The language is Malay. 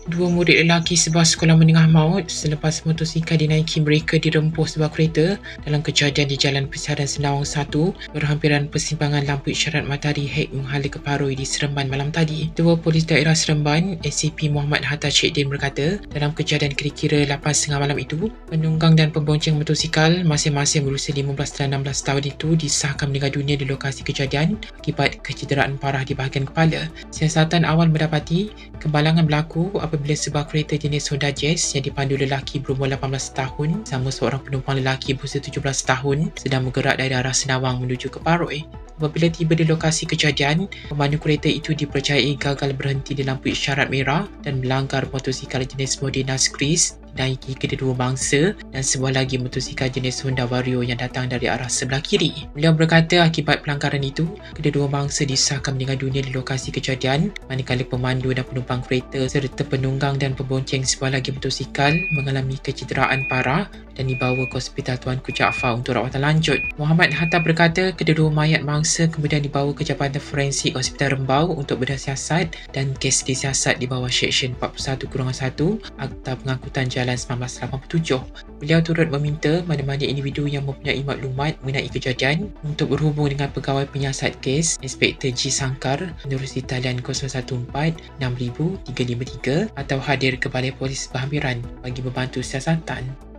Dua murid lelaki sebuah sekolah menengah maut selepas motosikal dinaiki mereka dirempuh sebuah kereta dalam kejadian di Jalan Persiaran Senawang 1 berhampiran persimpangan lampu isyarat matahari Hek menghala ke Paroi di Seremban malam tadi. Ketua Polis Daerah Seremban, ACP Muhammad Hatta Cik Din berkata, dalam kejadian kira-kira 8.30 malam itu, penunggang dan pembonceng motosikal masing-masing berusia 15 dan 16 tahun itu disahkan meninggal dunia di lokasi kejadian akibat kecederaan parah di bahagian kepala. Siasatan awal mendapati kemalangan berlaku apabila sebuah kereta jenis Honda Jazz yang dipandu lelaki berumur 18 tahun sama seorang penumpang lelaki berusia 17 tahun sedang bergerak dari arah Senawang menuju ke Paroi. Apabila tiba di lokasi kejadian, pemandu kereta itu dipercayai gagal berhenti di lampu isyarat merah dan melanggar motosikal jenis Modena Skris dinaiki kedua bangsa dan sebuah lagi motosikal jenis Honda Vario yang datang dari arah sebelah kiri. Beliau berkata akibat pelanggaran itu, kedua bangsa disahkan meninggal dunia di lokasi kejadian, manakala pemandu dan penumpang kereta serta penunggang dan pembonceng sebuah lagi motosikal mengalami kecederaan parah dan dibawa ke Hospital Tuanku Jaafar untuk rawatan lanjut. Muhammad Hatta berkata kedua mayat mangsa kemudian dibawa ke Jabatan Forensik Hospital Rembau untuk bedah siasat dan kes disiasat di bawah Seksyen 41-1 Akta Pengangkutan Jalan 1987. Beliau turut meminta mana-mana individu yang mempunyai maklumat mengenai kejadian untuk berhubung dengan Pegawai Penyiasat Kes Inspektor G. Sangkar menerusi talian 014 6000 353 atau hadir ke Balai Polis Berhampiran bagi membantu siasatan.